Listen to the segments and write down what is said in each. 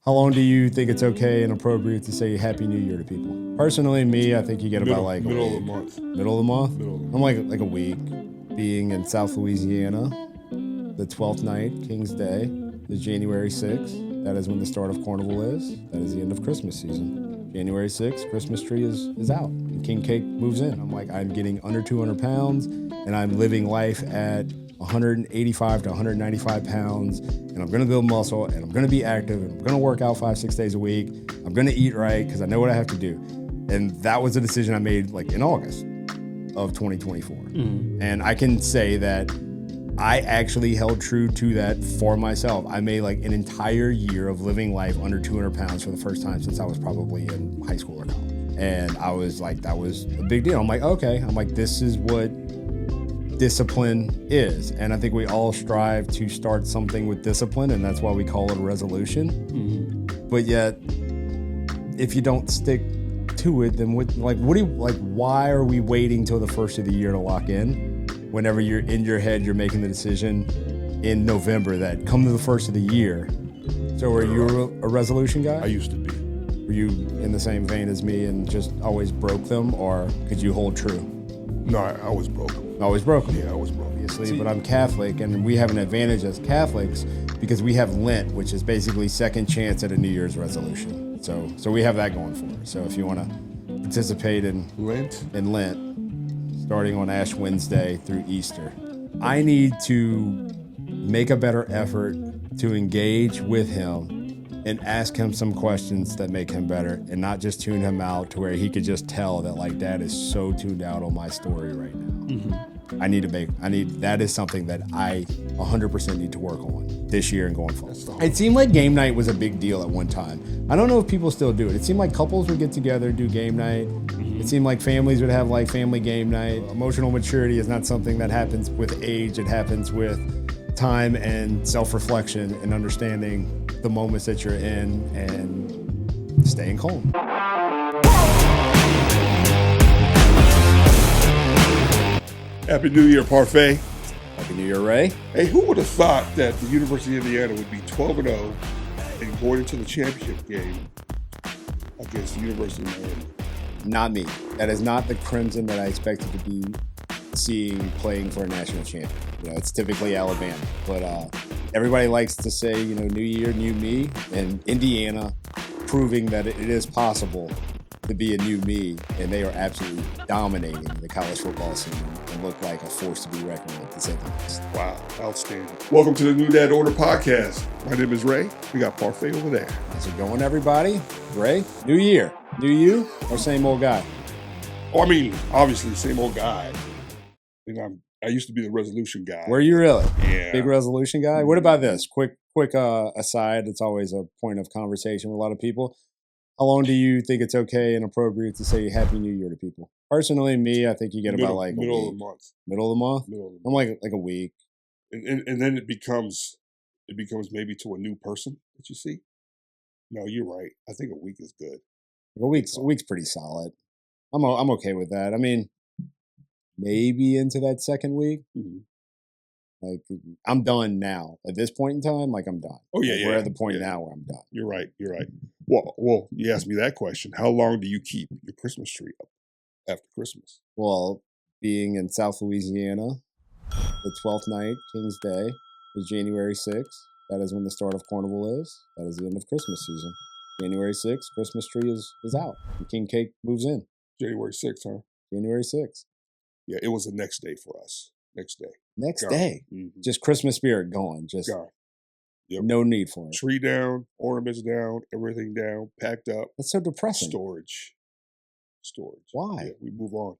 How long do you think it's okay and appropriate to say Happy New Year to people? Personally, me, I think you get about like a middle week. of the month. Middle of the month? Middle of the I'm like a week. Being in South Louisiana, the 12th night, King's Day, is January 6th. That is when the start of Carnival is. That is the end of Christmas season. January 6th, Christmas tree is out. And King Cake moves in. I'm getting under 200 pounds, and I'm living life at 185 to 195 pounds, and I'm gonna build muscle, and I'm gonna be active, and I'm gonna work out 5-6 days a week. I'm gonna eat right because I know what I have to do. And that was a decision I made like in August of 2024. And I can say that I actually held true to that for myself. I made like an entire year of living life under 200 pounds for the first time since I was probably in high school or college. And I was like, that was a big deal. I'm like, okay. I'm like, this is what discipline is. And I think we all strive to start something with discipline, and that's why we call it a resolution. But yet, if you don't stick to it, then why are we waiting till the first of the year to lock in? Whenever you're in your head, you're making the decision in November that come to the first of the year. So are you a resolution guy? I used to be. Were you in the same vein as me and just always broke them, or could you hold true? No, I always broke them. Always broke them. Yeah, I always broke them. Obviously, but I'm Catholic, and we have an advantage as Catholics because we have Lent, which is basically second chance at a New Year's resolution. So we have that going for us. So if you want to participate in Lent, starting on Ash Wednesday through Easter, I need to make a better effort to engage with him and ask him some questions that make him better, and not just tune him out to where he could just tell that like Dad is so tuned out on my story right now. That is something that I 100% need to work on this year and going forward. It seemed like game night was a big deal at one time. I don't know if people still do it. It seemed like couples would get together, do game night. It seemed like families would have like family game night. Emotional maturity is not something that happens with age. It happens with time and self-reflection and understanding the moments that you're in and staying calm. Happy New Year, Parfait. Happy New Year, Ray. Hey, who would have thought that the University of Indiana would be 12-0 and going into the championship game against the University of Miami? Not me. That is not the Crimson that I expected to be seeing playing for a national champion. It's typically Alabama. But everybody likes to say, new year, new me. And Indiana proving that it is possible to be a new me. And they are absolutely dominating the college football scene and look like a force to be reckoned with, to say the least. Wow, outstanding. Welcome to the New Dad Order podcast. My name is Ray. We got Parfait over there. How's it going, everybody? Ray, new year. New you or same old guy? Oh, I mean, obviously, same old guy. I used to be the resolution guy. Were you really? Yeah. Big resolution guy? What about this? Quick aside. It's always a point of conversation with a lot of people. How long do you think it's okay and appropriate to say Happy New Year to people? Personally, me, I think you get about like a middle week. of the month. Middle of the month? Middle of the I'm month. like a week. And then it becomes maybe to a new person that you see. No, you're right. I think a week is good. A week's pretty solid. I'm okay with that. I mean, maybe into that second week. Mm-hmm. Like, I'm done now. At this point in time, like, I'm done. Oh, yeah, We're at the point now where I'm done. You're right. Well, you asked me that question. How long do you keep your Christmas tree up after Christmas? Well, being in South Louisiana, the 12th night, King's Day, is January 6th. That is when the start of Carnival is. That is the end of Christmas season. January 6th, Christmas tree is out. And King Cake moves in. January 6th, huh? January 6th. Yeah, it was the next day for us. Next Next gone. day. Mm-hmm. Just Christmas spirit gone. Just gone. Yep. No need for it. Tree down, ornaments down, everything down, packed up. That's so depressing. Storage. Why? Yeah, we move on.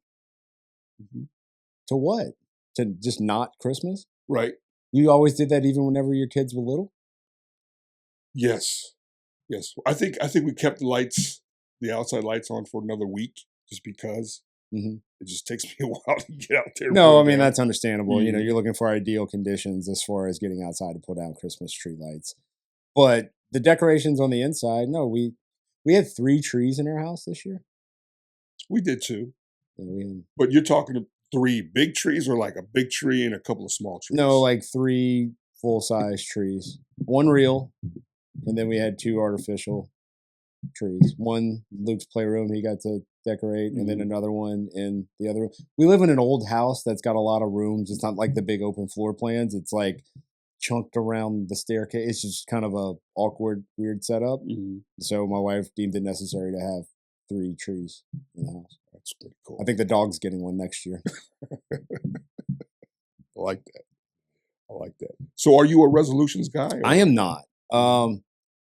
Mm-hmm. To what? To just not Christmas? Right. You always did that even whenever your kids were little? Yes. I think we kept the outside lights on for another week just because it just takes me a while to get out there. No, I mean, that's understandable. Mm-hmm. You're looking for ideal conditions as far as getting outside to put down Christmas tree lights. But the decorations on the inside, no, we had 3 trees in our house this year. We did too. Yeah, but you're talking 3 big trees or like a big tree and a couple of small trees? No, like 3 full-size trees. 1 real, and then we had 2 artificial trees. One Luke's playroom he got to decorate, and then another one in the other room. We live in an old house that's got a lot of rooms. It's not like the big open floor plans. It's like chunked around the staircase. It's just kind of a awkward, weird setup. So my wife deemed it necessary to have 3 trees in the house. That's pretty cool. I think the dog's getting one next year. I like that. I like that. So are you a resolutions guy? Or? I am not.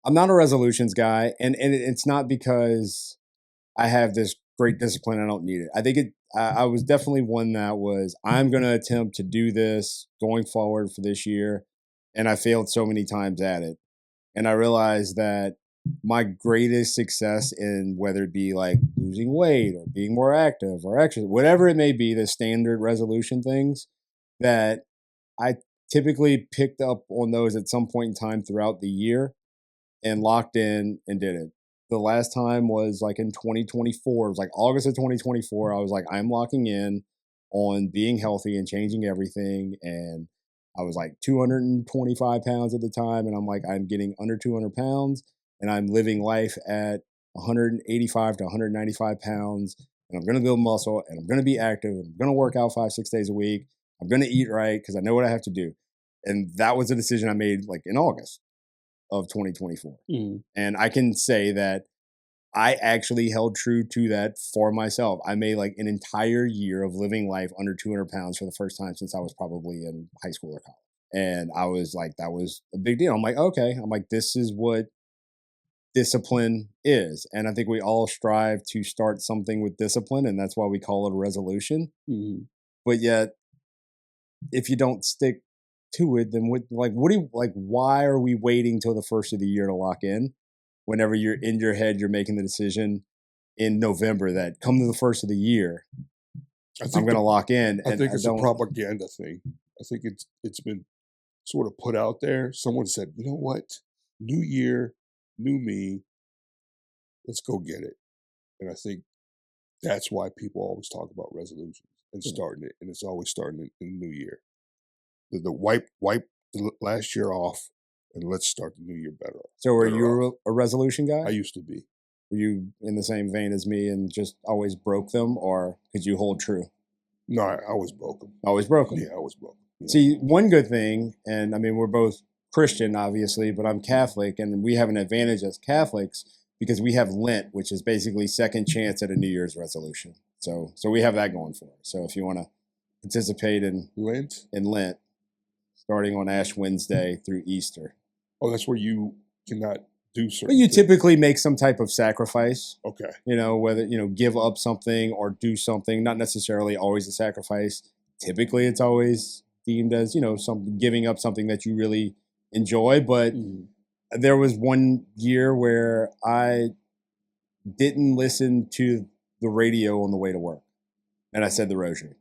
I'm not a resolutions guy, and it's not because I have this great discipline. I don't need it. I think I was definitely one that was, I'm going to attempt to do this going forward for this year, and I failed so many times at it. And I realized that my greatest success in whether it be like losing weight or being more active or exercise, whatever it may be, the standard resolution things, that I typically picked up on those at some point in time throughout the year and locked in and did it. The last time was like in 2024. It was like August of 2024. I was like, I'm locking in on being healthy and changing everything. And I was like 225 pounds at the time. And I'm like, I'm getting under 200 pounds and I'm living life at 185 to 195 pounds. And I'm going to build muscle and I'm going to be active. And I'm going to work out 5-6 days a week. I'm going to eat right because I know what I have to do. And that was a decision I made like in August of 2024. And I can say that I actually held true to that for myself. I made like an entire year of living life under 200 pounds for the first time since I was probably in high school or college. And I was like, that was a big deal. I'm like, okay. I'm like, this is what discipline is. And I think we all strive to start something with discipline, and that's why we call it a resolution. But yet, if you don't stick to it, then why are we waiting till the first of the year to lock in? Whenever you're in your head, you're making the decision in November that come to the first of the year, I'm going to lock in. I think it's a propaganda thing. I think it's been sort of put out there. Someone said, you know what? New year, new me. Let's go get it. And I think that's why people always talk about resolutions and starting it. And it's always starting in the new year. The wipe the last year off and let's start the new year better. So are you a resolution guy? I used to be. Were you in the same vein as me and just always broke them, or could you hold true? No, I always broke them. Always broke them? Yeah, I always broke them. Yeah. See, one good thing, and I mean, we're both Christian, obviously, but I'm Catholic, and we have an advantage as Catholics because we have Lent, which is basically second chance at a New Year's resolution. So we have that going for us. So if you want to participate in Lent, starting on Ash Wednesday through Easter. Oh, that's where you cannot do certain But you typically make some type of sacrifice. Okay. Whether, give up something or do something, not necessarily always a sacrifice. Typically it's always deemed as, giving up something that you really enjoy. But there was one year where I didn't listen to the radio on the way to work. And I said the rosary.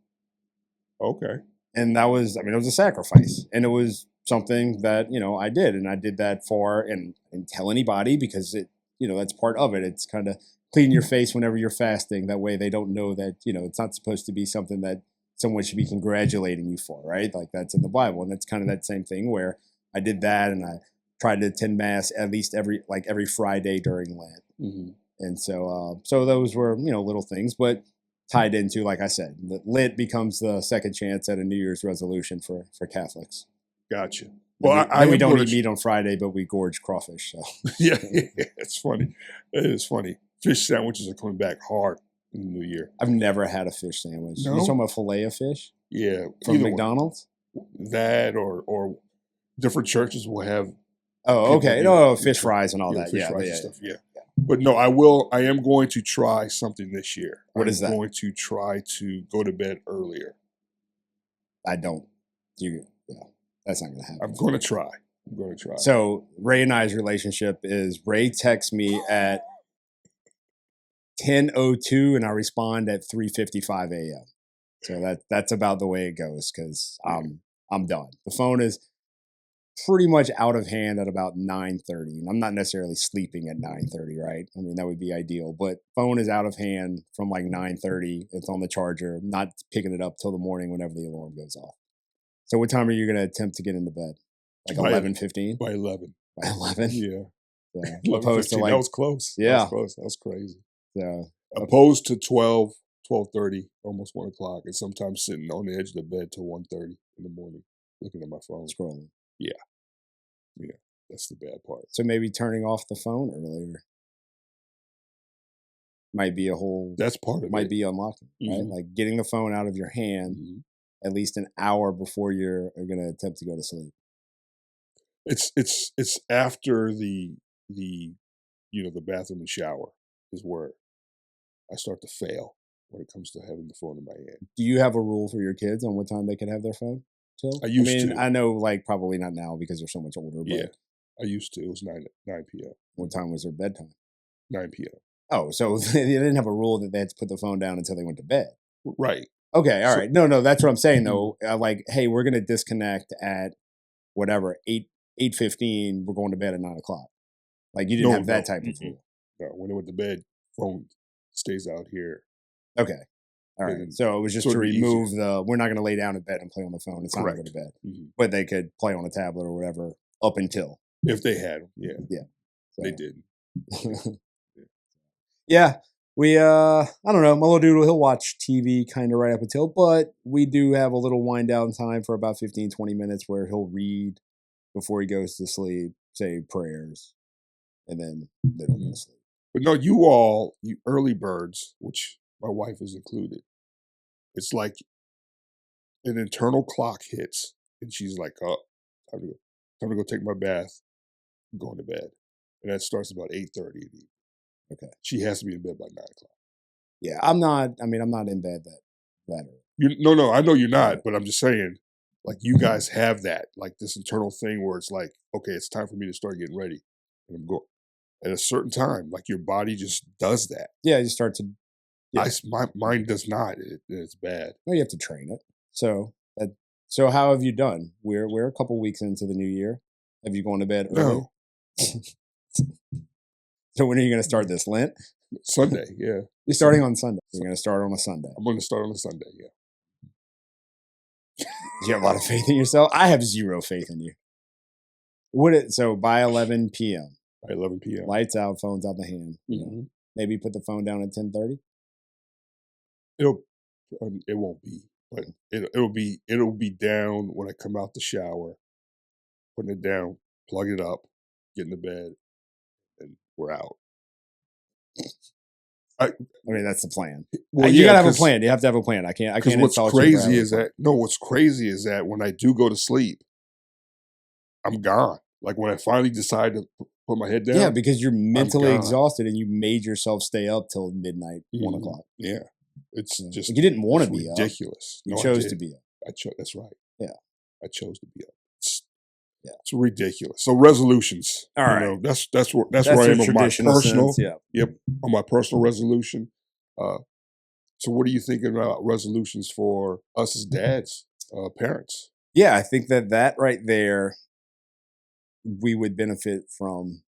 Okay. And that was, it was a sacrifice. And it was something that, I did. And I did that and tell anybody because that's part of it. It's kind of clean your face whenever you're fasting. That way they don't know that, it's not supposed to be something that someone should be congratulating you for, right? Like that's in the Bible. And that's kind of that same thing where I did that and I tried to attend mass at least every Friday during Lent. And so those were, little things, but tied into, like I said, Lent becomes the second chance at a New Year's resolution for Catholics. Gotcha. Well, we don't eat meat on Friday, but we gorge crawfish. So. Yeah, it's funny. It is funny. Fish sandwiches are coming back hard in the new year. I've never had a fish sandwich. No? You talking about filet of fish? Yeah. From McDonald's? That or different churches will have. Oh, okay. No, fish fries and all that. Fish fries and stuff. Yeah. But no, I am going to try something this year. What is that? I'm going to try to go to bed earlier. I don't. That's not going to happen. I'm going to try. So Ray and I's relationship is Ray texts me at 10:02 and I respond at 3:55 a.m. So that's about the way it goes because I'm done. The phone is pretty much out of hand at about 9:30. And I'm not necessarily sleeping at 9:30, right? That would be ideal. But phone is out of hand from like 9:30. It's on the charger. I'm not picking it up till the morning whenever the alarm goes off. So what time are you going to attempt to get into bed? Like 11:15? By 11. By 11? Yeah. Opposed to 11:15. like, That was close. That yeah, was close. That was crazy. yeah, Opposed to 12, 12:30, almost 1 o'clock, and sometimes sitting on the edge of the bed till 1:30 in the morning, looking at my phone. scrolling. Yeah. That's the bad part. So maybe turning off the phone earlier might be That's part of might it. be unlocking, right? Mhm. Like getting the phone out of your hand Mhm. at least an hour before you're going to attempt to go to sleep. It's after the the bathroom and shower is where I start to fail when it comes to having the phone in my hand. Do you have a rule for your kids on what time they can have their phone till? I used to. I know like probably not now because they're so much older, but Yeah, I used to. It was 9 p.m. what time was their bedtime? 9 p.m. Oh, so they didn't have a rule that they had to put the phone down until they went to bed. Right. Okay, all So- right. No, that's what I'm saying though. Like, hey, we're gonna disconnect at whatever 8:15. We're going to bed at 9 o'clock. Like you didn't have that type of rule. No, when they went to bed, phone stays out here. Okay, all right. And So it was just so to it'd be remove the. We're not gonna lay down in bed and play on the phone. It's time to go Correct. to bed, Mhm. but they could play on a tablet or whatever up until. If they had them, yeah. Yeah. So. They didn't. Yeah. We I don't know, my little dude, he'll watch TV kind of right up until, but we do have a little wind down time for about 15, 20 minutes where he'll read before he goes to sleep, say prayers, and then they don't go to sleep. But no, you early birds, which my wife is included, it's like an internal clock hits and she's like, oh, time to go take my bath. I'm going to bed. And that starts about 8:30 in the evening. Okay. She has to be in bed by 9 o'clock. Yeah, I'm not in bed that early. No, I know you're not, but I'm just saying, like you guys have that, like this internal thing where it's like, okay, it's time for me to start getting ready. And I'm going at a certain time, like your body just does that. Yeah, you start to Mine does not. It's bad. well, you have to train it. So how have you done? We're a couple weeks into the new year. Have you gone to bed early? No. So when are you going to start this Lent? Sunday, yeah. You're starting on Sunday. You're going to start on a Sunday. I'm going to start on a Sunday, yeah. You have a lot of faith in yourself. I have zero faith in you. So by 11 p.m. By 11 p.m. Lights out, phones out the hand. Mm-hmm. Maybe put the phone down at 10:30. It won't be, but it'll be down when I come out the shower, putting it down, plug it up, get in the bed, and we're out. I mean, that's the plan. Well, you gotta have a plan. You have to have a plan. I can't. What's crazy is that when I do go to sleep, I'm gone. Like when I finally decide to put my head down. Yeah, because you're mentally exhausted and you made yourself stay up till midnight, 1 o'clock. Yeah, it's just like you didn't want to be ridiculous. You chose to be up. I chose. That's right. Yeah, I chose to be up. It's ridiculous. So resolutions. All right. That's where I am on my personal. Sense, yeah. Yep. On my personal resolution. So what are you thinking about resolutions for us as dads, parents? Yeah, I think that right there, we would benefit from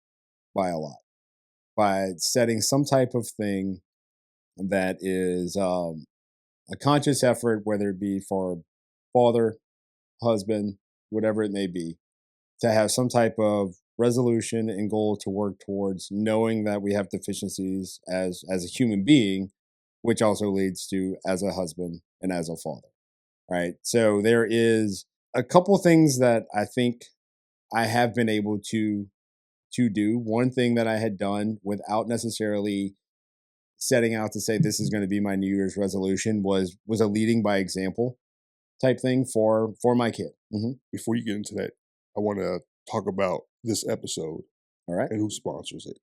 by a lot by setting some type of thing that is a conscious effort, whether it be for father, husband, whatever it may be, to have some type of resolution and goal to work towards, knowing that we have deficiencies as a human being, which also leads to as a husband and as a father, right? So there is a couple things that I think I have been able to do. One thing that I had done without necessarily setting out to say this is going to be my New Year's resolution was a leading by example type thing for my kid. Mm-hmm. Before you get into that, I want to talk about this episode. All right. And who sponsors it.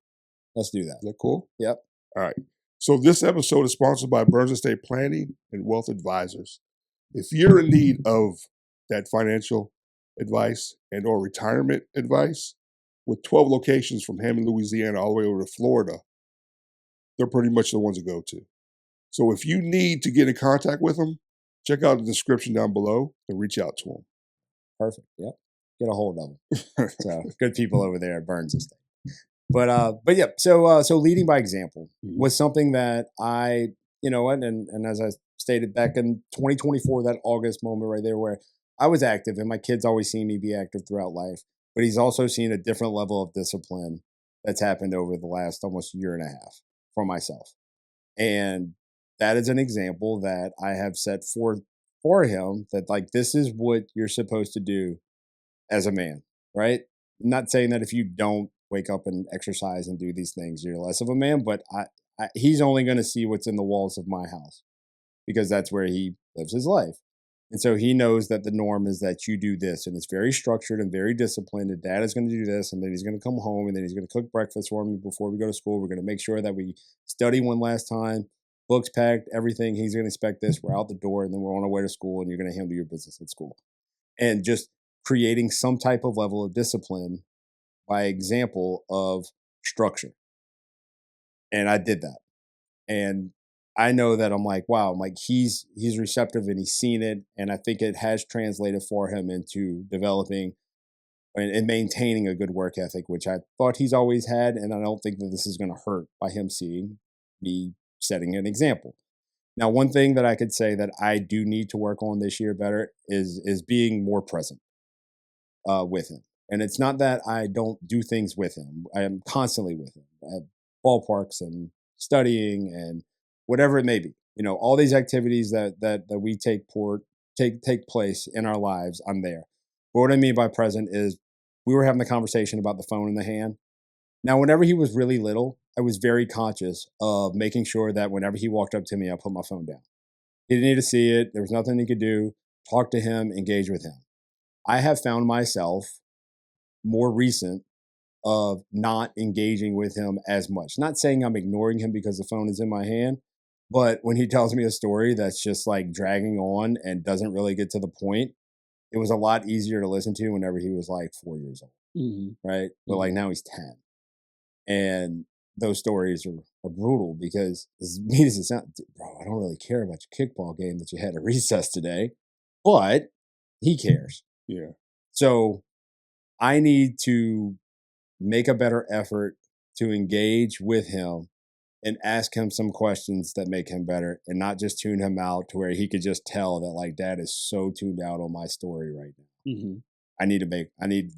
Let's do that. Is that cool? Yep. All right. So this episode is sponsored by Burns Estate Planning and Wealth Advisors. If you're in need of that financial advice and or retirement advice, with 12 locations from Hammond, Louisiana, all the way over to Florida, they're pretty much the ones to go to. So if you need to get in contact with them, check out the description down below and reach out to them. Perfect. Yep. Get a hold of them. So good people over there at Burns Estate. But yeah, so leading by example was something that I, and as I stated back in 2024, that August moment right there where I was active and my kids always seen me be active throughout life, but he's also seen a different level of discipline that's happened over the last almost year and a half for myself. And that is an example that I have set forth for him that, like, this is what you're supposed to do as a man, right? I'm not saying that if you don't wake up and exercise and do these things, you're less of a man, but he's only going to see what's in the walls of my house because that's where he lives his life. And so he knows that the norm is that you do this, and it's very structured and very disciplined. And dad is going to do this, and then he's going to come home, and then he's going to cook breakfast for me before we go to school. We're going to make sure that we study one last time, books packed, everything. He's going to expect this. We're out the door, and then we're on our way to school, and you're going to handle your business at school. And just creating some type of level of discipline by example of structure. And I did that. And I know that I'm like, wow, I'm like, he's receptive and he's seen it. And I think it has translated for him into developing and maintaining a good work ethic, which I thought he's always had. And I don't think that this is going to hurt by him seeing me setting an example. Now, one thing that I could say that I do need to work on this year better is being more present with him. And it's not that I don't do things with him. I am constantly with him at ballparks and studying and whatever it may be. You know, all these activities that we take place in our lives, I'm there. But what I mean by present is we were having a conversation about the phone in the hand. Now, whenever he was really little, I was very conscious of making sure that whenever he walked up to me, I put my phone down. He didn't need to see it. There was nothing he could do. Talk to him, engage with him. I have found myself more recent of not engaging with him as much. Not saying I'm ignoring him because the phone is in my hand, but when he tells me a story that's just like dragging on and doesn't really get to the point, it was a lot easier to listen to whenever he was like 4 years old, right? But like now he's 10. And those stories are brutal because as mean as it sounds, bro, I don't really care about your kickball game that you had at recess today, but he cares. Yeah. So I need to make a better effort to engage with him and ask him some questions that make him better and not just tune him out to where he could just tell that like dad is so tuned out on my story right now.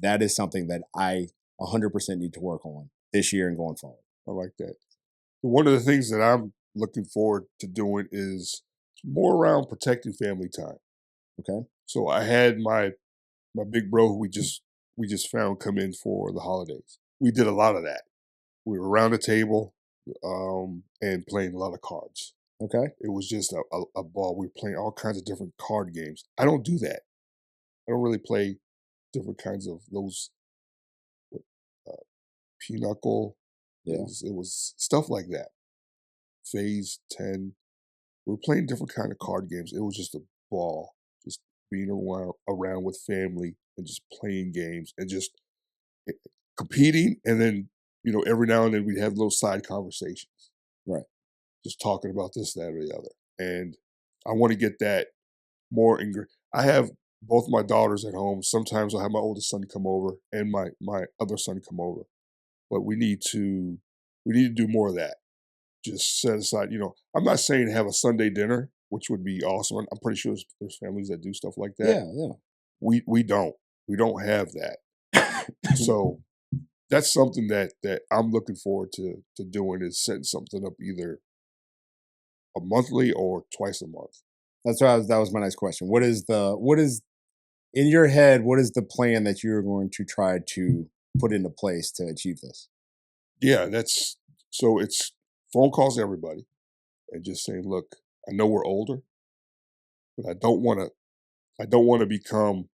That is something that I 100% need to work on this year and going forward. I like that. One of the things that I'm looking forward to doing is more around protecting family time. Okay. So I had my big bro who we just found come in for the holidays. We did a lot of that. We were around the table and playing a lot of cards. Okay. It was just a ball. We were playing all kinds of different card games. I don't do that. I don't really play different kinds of those pinochle. Yeah. It was stuff like that. Phase 10. We were playing different kind of card games. It was just a ball. Just being around with family and just playing games and just competing. And then, every now and then we'd have little side conversations. Right. Just talking about this, that, or the other. And I want to get that more I have both my daughters at home. Sometimes I have my oldest son come over and my other son come over. But we need to do more of that. Just set aside, I'm not saying have a Sunday dinner, which would be awesome. I'm pretty sure there's families that do stuff like that. Yeah. We don't. We don't have that. So that's something that I'm looking forward to doing is setting something up either a monthly or twice a month. That was my next question. What is in your head, what is the plan that you're going to try to put into place to achieve this? Yeah, so it's phone calls to everybody and just saying, look, I know we're older, but I don't want to become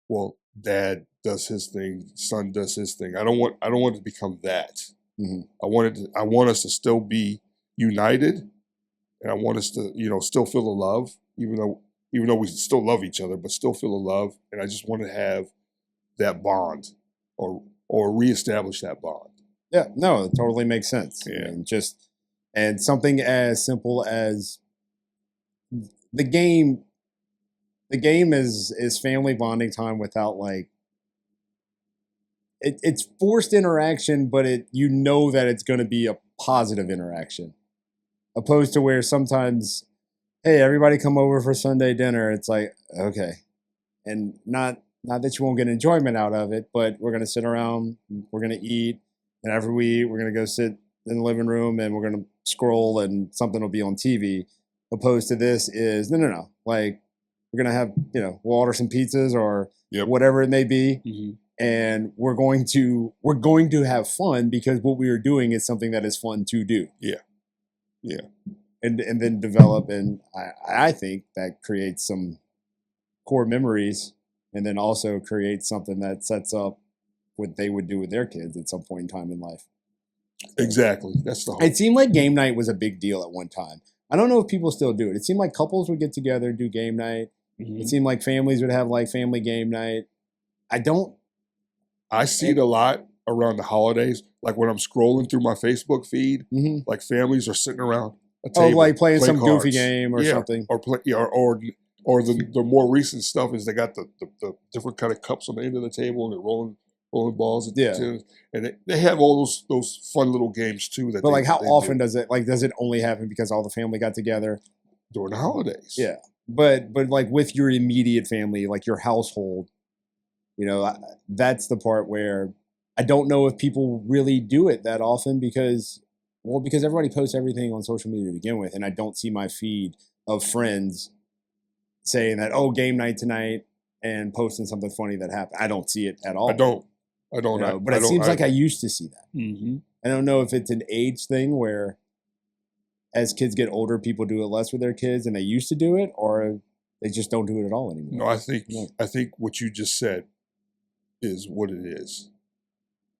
well, dad does his thing, son does his thing. I don't want to become that. Mm-hmm. I want us to still be united, and I want us to, still feel the love, even though we still love each other, but still feel the love. And I just want to have that bond or reestablish that bond. Yeah, no, it totally makes sense. Yeah. And something as simple as the game is family bonding time without like it's forced interaction, but that it's going to be a positive interaction, opposed to where sometimes, hey, everybody come over for Sunday dinner. It's like, okay, and not that you won't get enjoyment out of it, but we're going to sit around, we're going to eat, and after we're gonna go sit in the living room and we're gonna scroll and something will be on TV. Opposed to this is no. Like we're gonna have we'll order some pizzas or Yep. whatever it may be, Mm-hmm. and we're going to have fun because what we are doing is something that is fun to do. Yeah. And then develop, and I think that creates some core memories, and then also creates something that sets up what they would do with their kids at some point in time in life. Exactly. That's the whole. It seemed like game night was a big deal at one time. I don't know if people still do it. It seemed like couples would get together and do game night. Mm-hmm. It seemed like families would have like family game night. I see it a lot around the holidays. Like when I'm scrolling through my Facebook feed, like families are sitting around a table, like playing some cards. goofy game or something, or the more recent stuff is they got the different kind of cups on the end of the table and they're rolling balls. And they have all those fun little games too. But like, how often does it only happen because all the family got together during the holidays? Yeah, but like with your immediate family, like your household, that's the part where I don't know if people really do it that often because everybody posts everything on social media to begin with, and I don't see my feed of friends saying that, oh, game night tonight, and posting something funny that happened. I don't see it at all. I don't. But it seems like I used to see that. Mm-hmm. I don't know if it's an age thing where as kids get older, people do it less with their kids and they used to do it, or they just don't do it at all anymore. No, I think what you just said is what it is.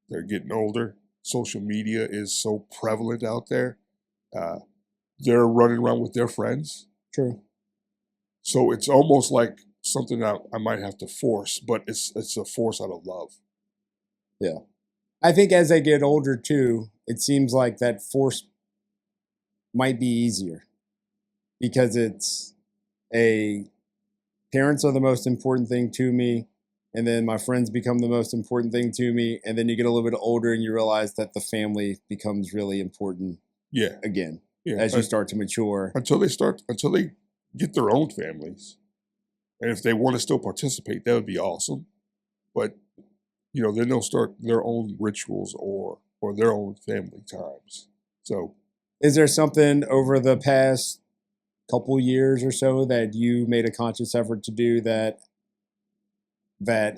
They're getting older. Social media is so prevalent out there. They're running around with their friends. True. So it's almost like something that I might have to force, but it's a force out of love. Yeah. I think as they get older too, it seems like that force might be easier because it's parents are the most important thing to me. And then my friends become the most important thing to me. And then you get a little bit older and you realize that the family becomes really important. Yeah. Again, as you start to mature. Until they get their own families. And if they want to still participate, that would be awesome. But, then they'll start their own rituals or their own family times. So. Is there something over the past couple years or so that you made a conscious effort to do that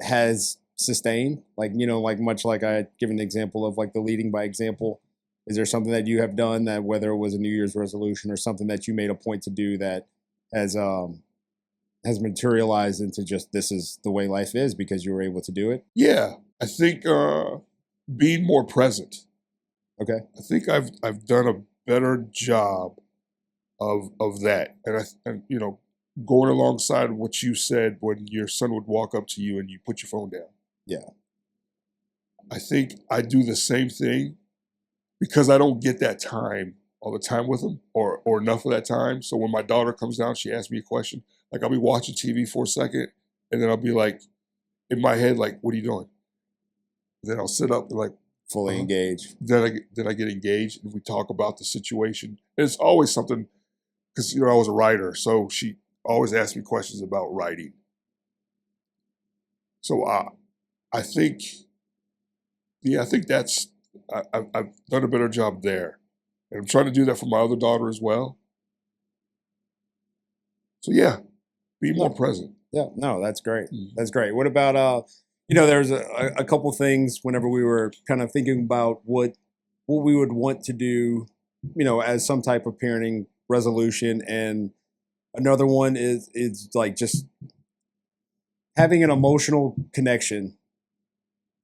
has sustained? Like, like much like I give an example of like the leading by example. Is there something that you have done that, whether it was a New Year's resolution or something that you made a point to do that has materialized into just this is the way life is because you were able to do it? Yeah, I think being more present. Okay. I think I've done a better job of that, and going alongside what you said when your son would walk up to you and you put your phone down. Yeah. I think I do the same thing because I don't get that time all the time with him or enough of that time. So when my daughter comes down, she asks me a question. Like I'll be watching TV for a second and then I'll be like, in my head, like, what are you doing? Then I'll sit up and like, fully engaged. Then I get engaged and we talk about the situation. And it's always something, because, I was a writer. So she always asked me questions about writing. So I think that's, I've done a better job there. And I'm trying to do that for my other daughter as well. So yeah, be more present. Yeah, no, that's great. Mm-hmm. That's great. What about, there's a couple things whenever we were kind of thinking about what we would want to do, as some type of parenting resolution. And another one is like just having an emotional connection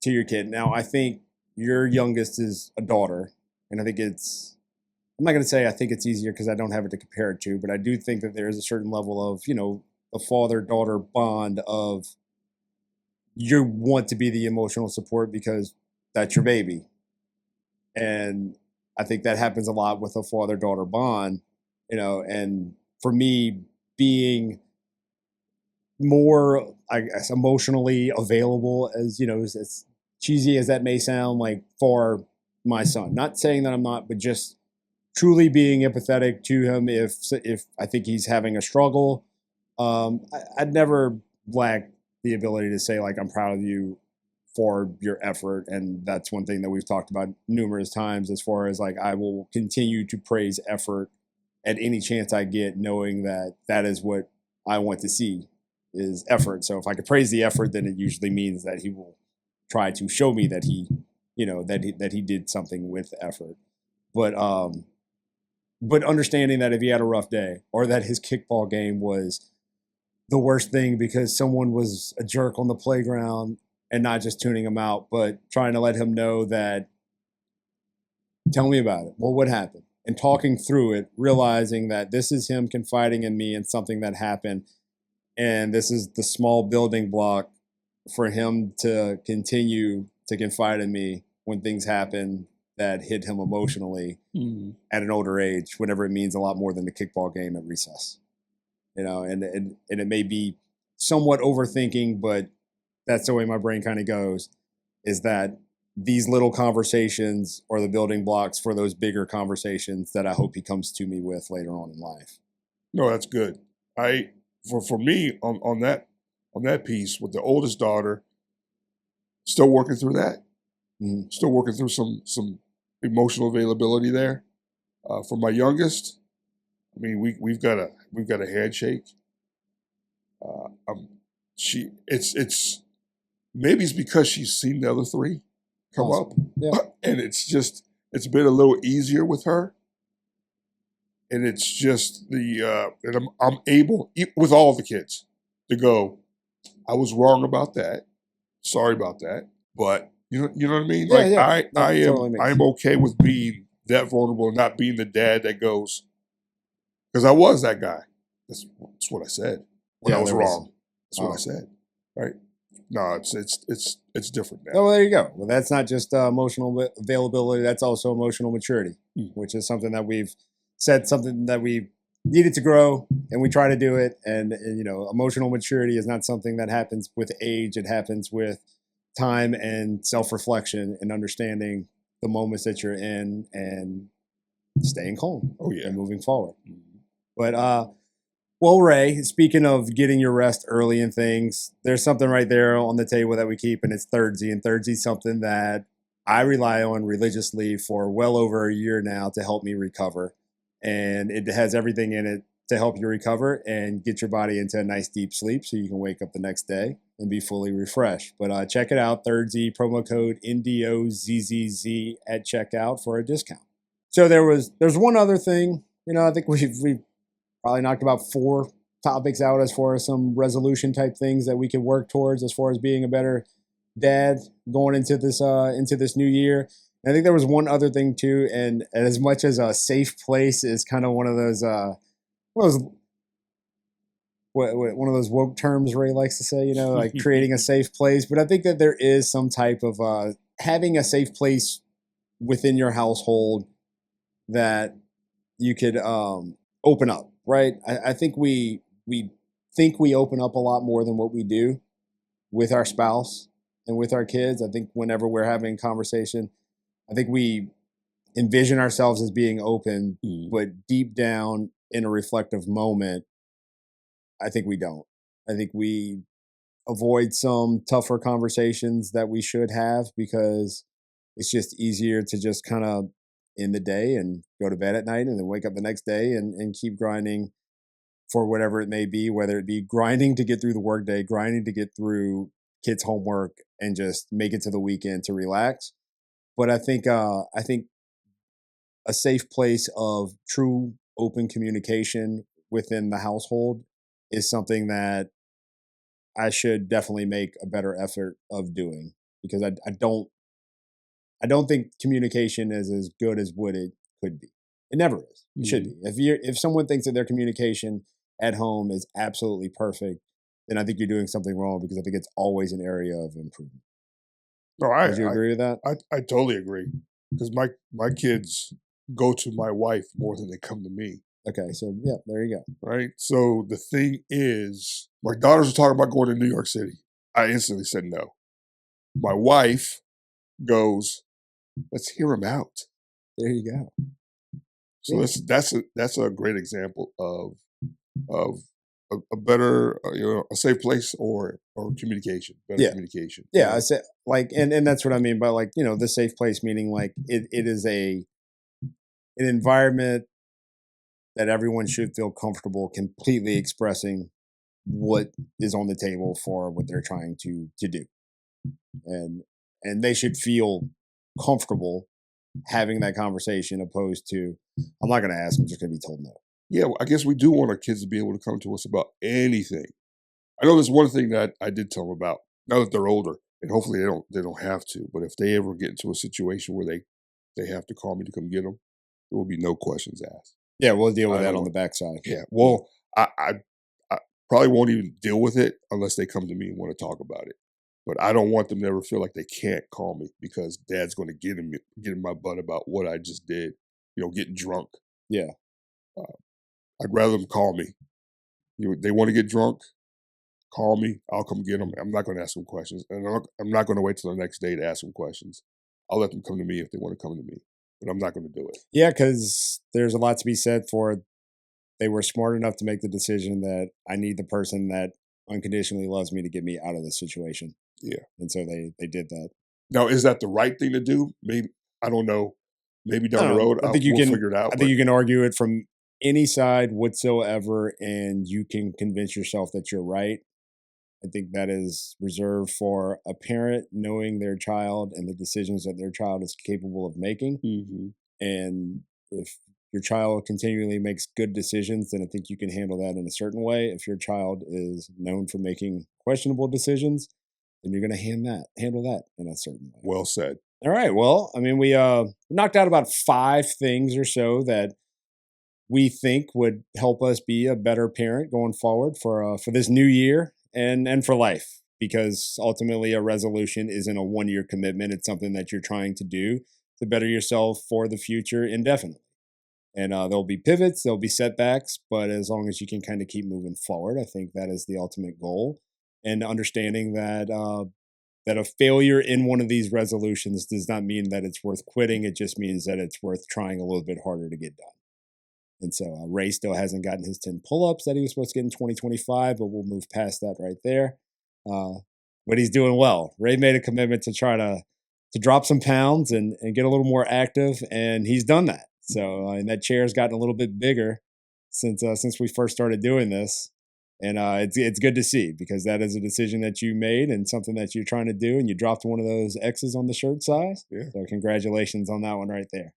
to your kid. Now, I think your youngest is a daughter, and I think I'm not going to say I think it's easier because I don't have it to compare it to, but I do think that there is a certain level of, a father-daughter bond of you want to be the emotional support because that's your baby. And I think that happens a lot with a father-daughter bond, and for me being more, I guess, emotionally available as cheesy as that may sound, like for my son, not saying that I'm not, but just truly being empathetic to him if I think he's having a struggle. I'd never lack the ability to say, like, I'm proud of you for your effort. And that's one thing that we've talked about numerous times, as far as like, I will continue to praise effort at any chance I get, knowing that that is what I want to see, is effort. So if I could praise the effort, then it usually means that he will try to show me that he, that he did something with effort. But understanding that if he had a rough day, or that his kickball game was the worst thing because someone was a jerk on the playground, and not just tuning him out, but trying to let him know that, tell me about it. Well, what happened? And talking through it, realizing that this is him confiding in me in something that happened. And this is the small building block for him to continue to confide in me when things happen that hit him emotionally at an older age, whenever it means a lot more than the kickball game at recess. And it may be somewhat overthinking, but that's the way my brain kind of goes, is that these little conversations are the building blocks for those bigger conversations that I hope he comes to me with later on in life. No, that's good. For me on that piece with the oldest daughter, still working through that. Mm-hmm. Still working through some emotional availability there. For my youngest, I mean, we've got a handshake. It's maybe it's because she's seen the other three come up, and it's been a little easier with her. And it's just and I'm able, with all the kids, to go, I was wrong about that. Sorry about that. But you know what I mean? I am okay with being that vulnerable and not being the dad that goes, because I was that guy. That's what I said when I was wrong. That's what I said. Right? No, it's different now. Oh, well, there you go. Well, that's not just emotional availability. That's also emotional maturity, which is something that we've said, something that we needed to grow, and we try to do it. And emotional maturity is not something that happens with age. It happens with time and self-reflection and understanding the moments that you're in and staying calm. Oh, yeah. And moving forward. But well, Ray, speaking of getting your rest early and things, there's something right there on the table that we keep, and it's Thirdsy. And Thirdsy is something that I rely on religiously for well over a year now to help me recover. And it has everything in it to help you recover and get your body into a nice deep sleep so you can wake up the next day and be fully refreshed. But check it out, Thirdsy, promo code NDOZZZ at checkout for a discount. So there's one other thing. I think we've probably knocked about 4 topics out as far as some resolution type things that we can work towards as far as being a better dad going into this new year. And I think there was one other thing too, and as much as a safe place is kind of one of those woke terms Ray likes to say, like creating a safe place. But I think that there is some type of having a safe place within your household that you could open up, right? I think we think we open up a lot more than what we do with our spouse and with our kids. I think whenever we're having a conversation, I think we envision ourselves as being open, but deep down in a reflective moment, I think we don't. I think we avoid some tougher conversations that we should have because it's just easier to just kind of end the day and go to bed at night and then wake up the next day and keep grinding for whatever it may be, whether it be grinding to get through the workday, grinding to get through kids' homework, and just make it to the weekend to relax. But I think a safe place of true open communication within the household is something that I should definitely make a better effort of doing, because I don't think communication is as good as what it could be. It never is. It should be. If someone thinks that their communication at home is absolutely perfect, then I think you're doing something wrong, because I think it's always an area of improvement. No, Would you agree with that? I totally agree, because my kids go to my wife more than they come to me. Okay, so yeah, there you go. Right. So the thing is, my daughters were talking about going to New York City. I instantly said no. My wife goes, let's hear them out. There you go. So that's a great example of a better, a safe place or communication, better communication. Yeah, I said like, and that's what I mean by like, the safe place, meaning like it is an environment that everyone should feel comfortable completely expressing what is on the table for what they're trying to do, and they should feel comfortable having that conversation, opposed to, I'm not going to ask, I'm just going to be told no. Yeah, well, I guess we do want our kids to be able to come to us about anything. I know there's one thing that I did tell them about. Now that they're older, and hopefully they don't have to. But if they ever get into a situation where they have to call me to come get them, there will be no questions asked. Yeah, we'll deal with that on the backside. Yeah, well, I probably won't even deal with it unless they come to me and want to talk about it. But I don't want them to ever feel like they can't call me because Dad's going to get in my butt about what I just did. Getting drunk. Yeah, I'd rather them call me. They want to get drunk. Call me. I'll come get them. I'm not going to ask them questions, and I'm not going to wait till the next day to ask them questions. I'll let them come to me if they want to come to me, but I'm not going to do it. Yeah, because there's a lot to be said for they were smart enough to make the decision that I need the person that unconditionally loves me to get me out of this situation. Yeah, and so they did that. Now, is that the right thing to do? Maybe, I don't know. Maybe down the road, I think we'll figure it out. I think you can argue it from any side whatsoever, and you can convince yourself that you're right. I think that is reserved for a parent knowing their child and the decisions that their child is capable of making. Mm-hmm. And if your child continually makes good decisions, then I think you can handle that in a certain way. If your child is known for making questionable decisions, then you're going to handle that in a certain way. Well said. All right. Well, I mean, we knocked out about 5 things or so that we think would help us be a better parent going forward for this new year and for life, because ultimately a resolution isn't a 1-year commitment. It's something that you're trying to do to better yourself for the future indefinitely. And there'll be pivots, there'll be setbacks, but as long as you can kind of keep moving forward, I think that is the ultimate goal. And understanding that that a failure in one of these resolutions does not mean that it's worth quitting. It just means that it's worth trying a little bit harder to get done. And so Ray still hasn't gotten his 10 pull-ups that he was supposed to get in 2025, but we'll move past that right there. But he's doing well. Ray made a commitment to try to drop some pounds and get a little more active, and he's done that. So and that chair's gotten a little bit bigger since we first started doing this. And it's good to see, because that is a decision that you made and something that you're trying to do, and you dropped one of those X's on the shirt size. Yeah. So congratulations on that one right there.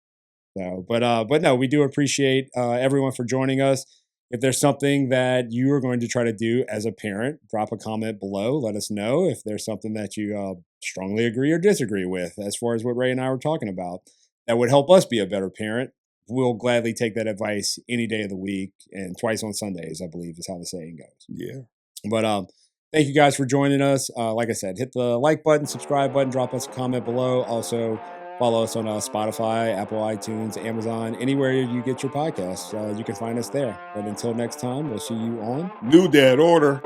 So, but no, we do appreciate everyone for joining us. If there's something that you are going to try to do as a parent, drop a comment below. Let us know if there's something that you strongly agree or disagree with as far as what Ray and I were talking about. That would help us be a better parent. We'll gladly take that advice any day of the week, and twice on Sundays, I believe is how the saying goes. Yeah. But thank you guys for joining us. Like I said, hit the like button, subscribe button, drop us a comment below. Also, follow us on Spotify, Apple iTunes, Amazon, anywhere you get your podcasts. You can find us there. But until next time, we'll see you on New Dad Order.